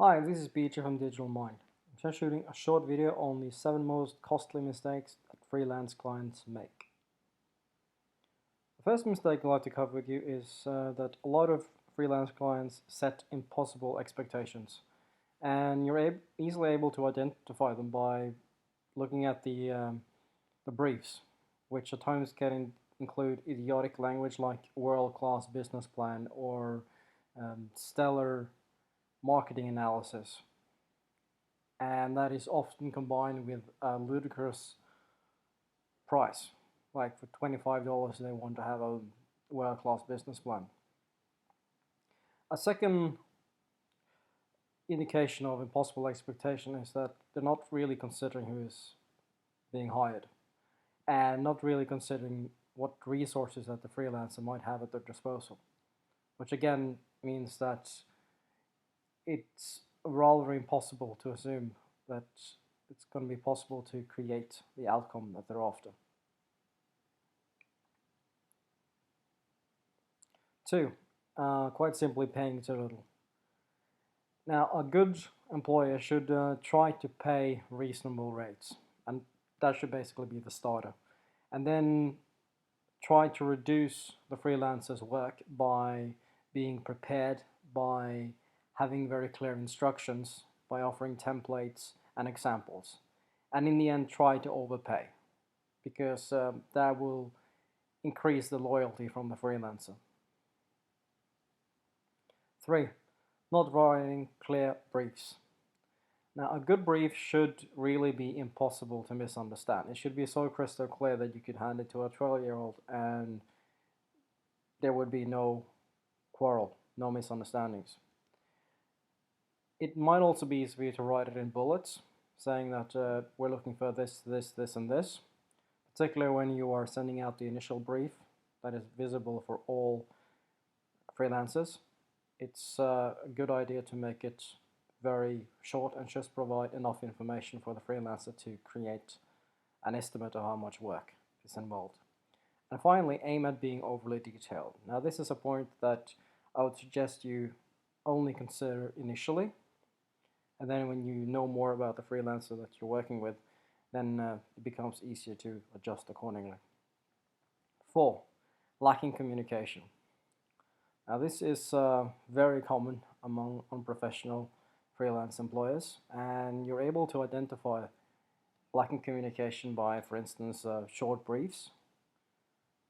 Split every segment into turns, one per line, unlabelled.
Hi, this is Peter from Digital Mind. I'm just shooting a short video on the 7 most costly mistakes that freelance clients make. The first mistake I'd like to cover with you is that a lot of freelance clients set impossible expectations, and you're easily able to identify them by looking at the briefs, which at times can include idiotic language like world-class business plan or stellar marketing analysis, and that is often combined with a ludicrous price. Like for $25, they want to have a world-class business plan. A second indication of impossible expectation is that they're not really considering who is being hired and not really considering what resources that the freelancer might have at their disposal, which again means that it's rather impossible to assume that it's going to be possible to create the outcome that they're after. 2. Quite simply paying too little. Now, a good employer should try to pay reasonable rates, and that should basically be the starter. And then try to reduce the freelancer's work by being prepared, by having very clear instructions, by offering templates and examples. And in the end, try to overpay, because that will increase the loyalty from the freelancer. 3. Not writing clear briefs. Now, a good brief should really be impossible to misunderstand. It should be so crystal clear that you could hand it to a 12-year-old and there would be no quarrel, no misunderstandings. It might also be easy for you to write it in bullets, saying that we're looking for this, this, and this, particularly when you are sending out the initial brief that is visible for all freelancers. It's a good idea to make it very short and just provide enough information for the freelancer to create an estimate of how much work is involved. And finally, aim at being overly detailed. Now, this is a point that I would suggest you only consider initially, and then when you know more about the freelancer that you're working with, then it becomes easier to adjust accordingly. 4. Lacking communication. Now, this is very common among unprofessional freelance employers, and you're able to identify lacking communication by, for instance, short briefs.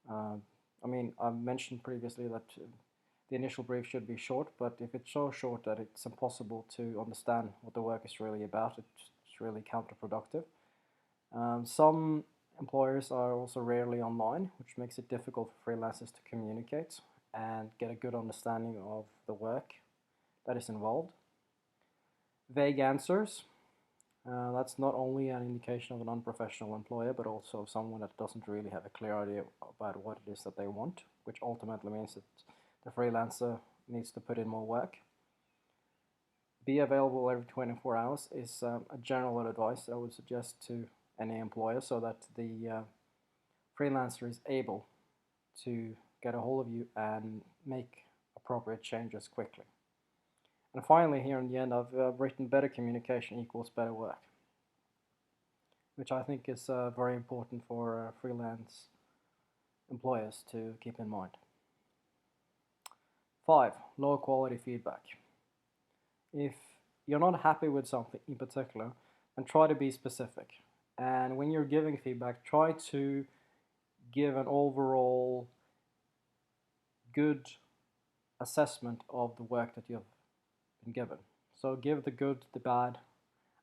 I've mentioned previously that the initial brief should be short, but if it's so short that it's impossible to understand what the work is really about, it's really counterproductive. Some employers are also rarely online, which makes it difficult for freelancers to communicate and get a good understanding of the work that is involved. Vague answers. That's not only an indication of an unprofessional employer, but also of someone that doesn't really have a clear idea about what it is that they want, which ultimately means that the freelancer needs to put in more work. Be available every 24 hours is a general advice I would suggest to any employer, so that the freelancer is able to get a hold of you and make appropriate changes quickly. And finally, here in the end, I've written better communication equals better work, which I think is very important for freelance employers to keep in mind. 5. Low quality feedback. If you're not happy with something in particular, then try to be specific. And when you're giving feedback, try to give an overall good assessment of the work that you've been given. So give the good, the bad,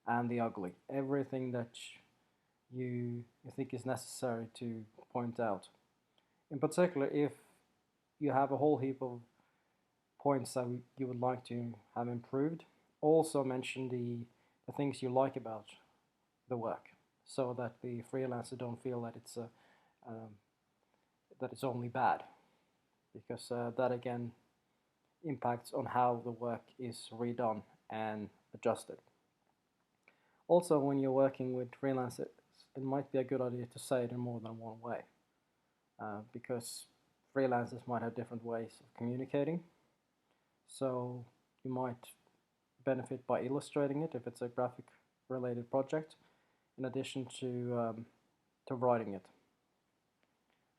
and the ugly. Everything that you think is necessary to point out. In particular, if you have a whole heap of points that you would like to have improved, also mention the things you like about the work, so that the freelancer don't feel that it's only bad, because that again impacts on how the work is redone and adjusted. Also, when you're working with freelancers, it might be a good idea to say it in more than one way, because freelancers might have different ways of communicating. So you might benefit by illustrating it if it's a graphic related project, in addition to writing it.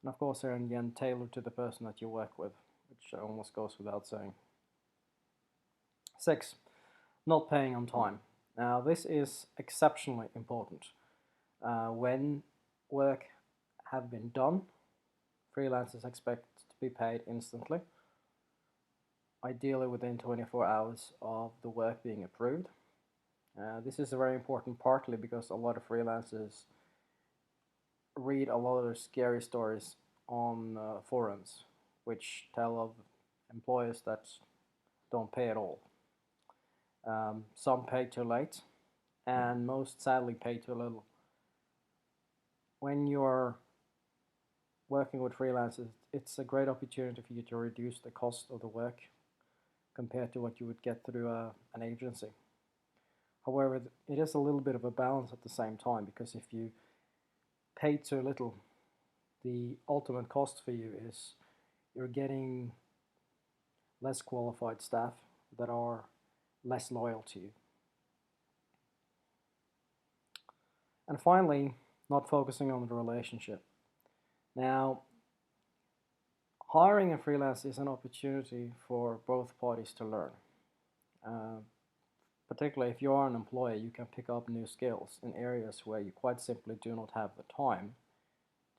And of course, they're in the end tailored to the person that you work with, which almost goes without saying. 6. Not paying on time. Now, this is exceptionally important. When work have been done, freelancers expect to be paid instantly, ideally within 24 hours of the work being approved. This is very important partly because a lot of freelancers read a lot of scary stories on forums, which tell of employers that don't pay at all. Some pay too late, and most sadly pay too little. When you're working with freelancers, it's a great opportunity for you to reduce the cost of the work compared to what you would get through an agency. However, it is a little bit of a balance at the same time, because if you pay too little, the ultimate cost for you is you're getting less qualified staff that are less loyal to you. And finally, not focusing on the relationship. Now, hiring a freelance is an opportunity for both parties to learn. Particularly if you are an employee, you can pick up new skills in areas where you quite simply do not have the time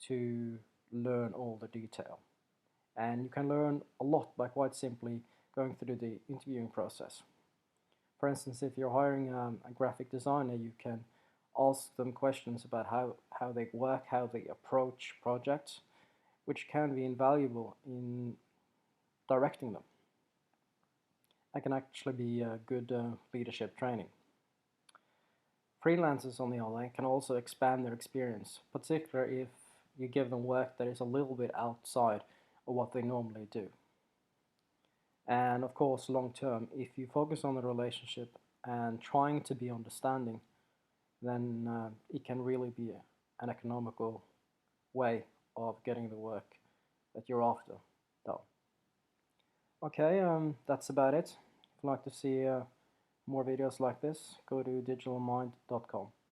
to learn all the detail. And you can learn a lot by quite simply going through the interviewing process. For instance, if you're hiring a graphic designer, you can ask them questions about how they work, how they approach projects, which can be invaluable in directing them. That can actually be a good leadership training. Freelancers, on the other hand, can also expand their experience, particularly if you give them work that is a little bit outside of what they normally do. And of course, long term, if you focus on the relationship and trying to be understanding, then it can really be an economical way of getting the work that you're after done. Okay, that's about it. If you'd like to see more videos like this, go to digitalmind.com.